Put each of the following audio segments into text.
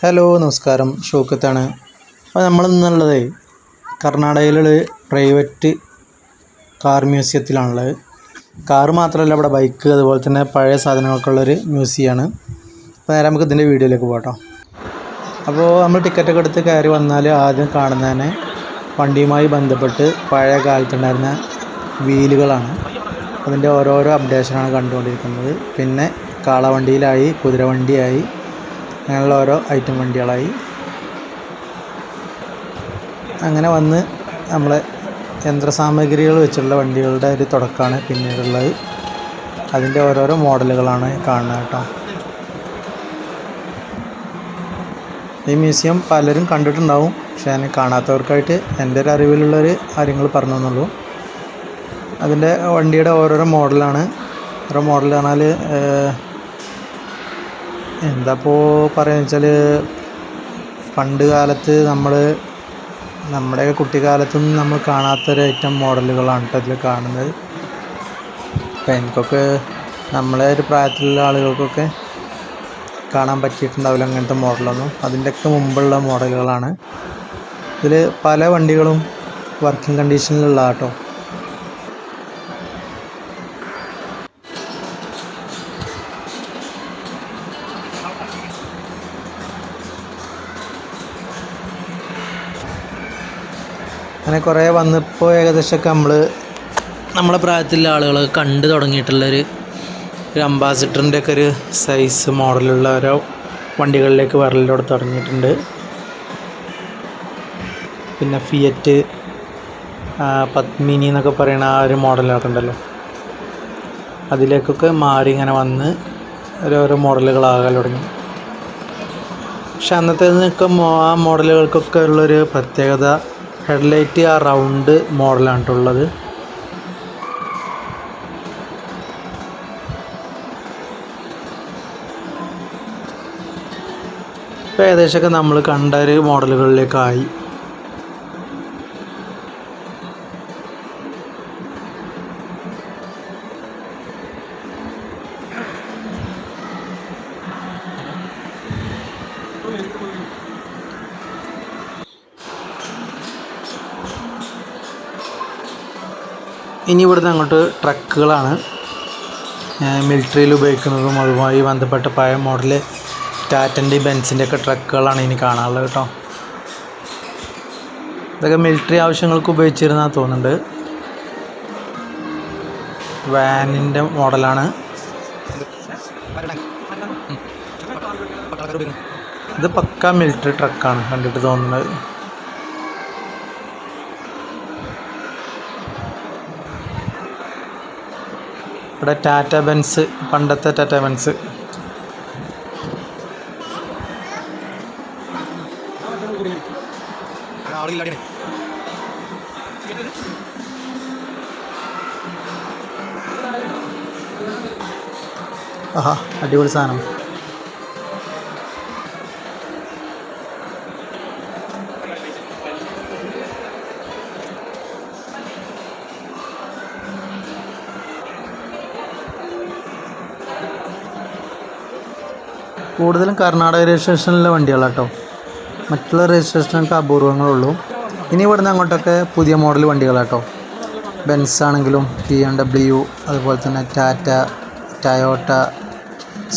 Hello നമസ്കാരം, ഷൗക്കത്താണ്. അപ്പോൾ നമ്മളിന്നുള്ളത് കർണാടകയിലുള്ള private car മ്യൂസിയത്തിലാണുള്ളത്. Car മാത്രമല്ല, ഇവിടെ ബൈക്ക് അതുപോലെ തന്നെ പഴയ സാധനങ്ങൾക്കുള്ളൊരു മ്യൂസിയമാണ്. അപ്പോൾ നേരെ നമുക്ക് ഇതിൻ്റെ വീഡിയോയിലേക്ക് പോകാം. അപ്പോൾ നമ്മൾ ടിക്കറ്റൊക്കെ എടുത്ത് കയറി വന്നാൽ ആദ്യം കാണുന്നതന്നെ വണ്ടിയുമായി ബന്ധപ്പെട്ട് പഴയ കാലത്തുണ്ടായിരുന്ന വീലുകളാണ്. അതിൻ്റെ ഓരോരോ അപ്ഡേഷനാണ് കണ്ടുകൊണ്ടിരിക്കുന്നത്. പിന്നെ കാളവണ്ടിയിലായി, കുതിരവണ്ടിയായി, അങ്ങനെയുള്ള ഓരോ ഐറ്റം വണ്ടികളായി അങ്ങനെ വന്ന് നമ്മളെ യന്ത്രസാമഗ്രികൾ വെച്ചുള്ള വണ്ടികളുടെ ഒരു തുടക്കമാണ് പിന്നീടുള്ളത്. അതിൻ്റെ ഓരോരോ മോഡലുകളാണ് കാണുന്നത് കേട്ടോ. ഈ മ്യൂസിയം പലരും കണ്ടിട്ടുണ്ടാവും, പക്ഷേ ഞാൻ കാണാത്തവർക്കായിട്ട് എൻ്റെ ഒരു അറിവിലുള്ളൊരു കാര്യങ്ങൾ പറഞ്ഞു തന്നുള്ളൂ. അതിൻ്റെ വണ്ടിയുടെ ഓരോരോ മോഡലാണ്. ഓരോ മോഡൽ പറഞ്ഞാൽ എന്താപ്പോൾ പറയുക വെച്ചാൽ, പണ്ട് കാലത്ത് നമ്മുടെയൊക്കെ കുട്ടിക്കാലത്തൊന്നും നമ്മൾ കാണാത്തൊരു ഐറ്റം മോഡലുകളാണ് കേട്ടോ ഇതിൽ കാണുന്നത്. അപ്പം എനിക്കൊക്കെ നമ്മളെ ഒരു പ്രായത്തിലുള്ള ആളുകൾക്കൊക്കെ കാണാൻ പറ്റിയിട്ടുണ്ടാവില്ല അങ്ങനത്തെ മോഡലൊന്നും. അതിൻ്റെയൊക്കെ മുമ്പുള്ള മോഡലുകളാണ്. ഇതിൽ പല വണ്ടികളും വർക്കിംഗ് കണ്ടീഷനിലുള്ള കേട്ടോ. അങ്ങനെ കുറേ വന്നപ്പോൾ ഏകദേശമൊക്കെ നമ്മളെ പ്രായത്തിലുള്ള ആളുകൾ കണ്ടു തുടങ്ങിയിട്ടുള്ളൊരു അംബാസിഡറിൻ്റെ ഒക്കെ ഒരു സൈസ് മോഡലുള്ള ഓരോ വണ്ടികളിലേക്ക് വരലോട് തുടങ്ങിയിട്ടുണ്ട്. പിന്നെ ഫിയറ്റ്, പത്മിനി എന്നൊക്കെ പറയുന്ന ആ ഒരു മോഡലൊക്കെ ഉണ്ടല്ലോ, അതിലേക്കൊക്കെ മാറി ഇങ്ങനെ വന്ന് ഓരോരോ മോഡലുകളാകാൻ തുടങ്ങി. പക്ഷെ അന്നത്തേതിനൊക്കെ ആ മോഡലുകൾക്കൊക്കെ ഉള്ളൊരു പ്രത്യേകത, ഹെഡ്ലൈറ്റ് ആ റൗണ്ട് മോഡലാണ് ഉള്ളത്. ഇപ്പോൾ ഏകദേശമൊക്കെ നമ്മൾ കണ്ട ഒരു മോഡലുകളിലേക്കായി. ഇനി ഇവിടുന്ന് അങ്ങോട്ട് ട്രക്കുകളാണ്. മിലിറ്ററിയിൽ ഉപയോഗിക്കുന്നതും അതുമായി ബന്ധപ്പെട്ട പഴയ മോഡൽ ടാറ്റൻ്റെയും ബെൻസിൻ്റെ ഒക്കെ ട്രക്കുകളാണ് ഇനി കാണാനുള്ളത് കേട്ടോ. ഇതൊക്കെ മിലിറ്ററി ആവശ്യങ്ങൾക്ക് ഉപയോഗിച്ചിരുന്നാണ് തോന്നുന്നുണ്ട്. വാനിൻ്റെ മോഡലാണ് ഇത്. പക്ക മിലിറ്ററി ട്രക്കാണ് കണ്ടിട്ട് തോന്നുന്നത്. ഇവിടെ ടാറ്റ ബെൻസ്, പണ്ടത്തെ ടാറ്റ ബെൻസ്. ആഹാ, അടിപൊളി സാധനം. കൂടുതലും കർണാടക രജിസ്ട്രേഷനിലെ വണ്ടികളാണ് കേട്ടോ. മറ്റുള്ള രജിസ്ട്രേഷനൊക്കെ അപൂർവങ്ങളുള്ളൂ. ഇനി ഇവിടുന്ന് അങ്ങോട്ടൊക്കെ പുതിയ മോഡൽ വണ്ടികളാണ് കേട്ടോ. ബെൻസ് ആണെങ്കിലും BMW, അതുപോലെ തന്നെ ടാറ്റ, ടയോട്ട,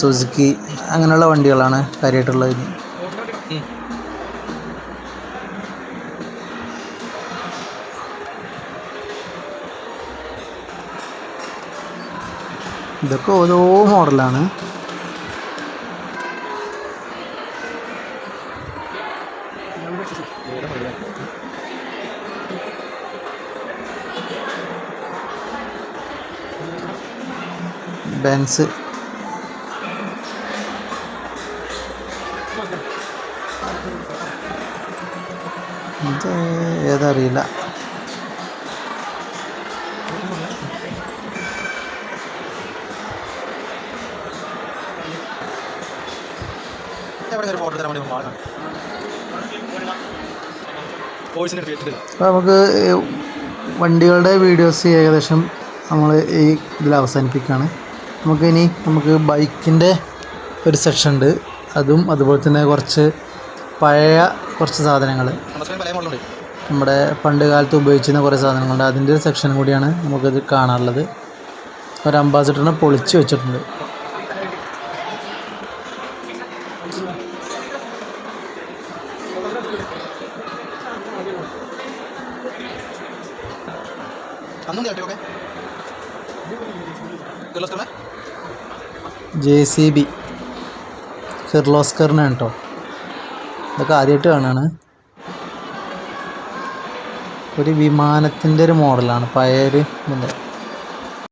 സുസുക്കി, അങ്ങനെയുള്ള വണ്ടികളാണ് കാര്യമായിട്ടുള്ളത്. ഇതൊക്കെ ഓരോ മോഡലാണ്. ബെൻസ് ഇത് ഏതറിയില്ല. അപ്പോൾ നമുക്ക് വണ്ടികളുടെ വീഡിയോസ് ഏകദേശം നമ്മൾ ഈ ഇതിൽ അവസാനിപ്പിക്കുകയാണ്. നമുക്ക് ബൈക്കിൻ്റെ ഒരു സെക്ഷൻ ഉണ്ട്, അതും അതുപോലെ തന്നെ കുറച്ച് പഴയ കുറച്ച് സാധനങ്ങൾ, നമ്മുടെ പണ്ട് കാലത്ത് ഉപയോഗിച്ചിരുന്ന കുറേ സാധനങ്ങളുണ്ട്. അതിൻ്റെ ഒരു സെക്ഷനും കൂടിയാണ് നമുക്കിത് കാണാനുള്ളത്. ഒരു അംബാസഡറിനെ പൊളിച്ച് വെച്ചിട്ടുണ്ട്. JCB കിർലോസ്കറിനാണ് കേട്ടോ. ഇതൊക്കെ ആദ്യമായിട്ട് കാണുകയാണ്. ഒരു വിമാനത്തിൻ്റെ ഒരു മോഡലാണ്, പഴയൊരു ഇതിൻ്റെ.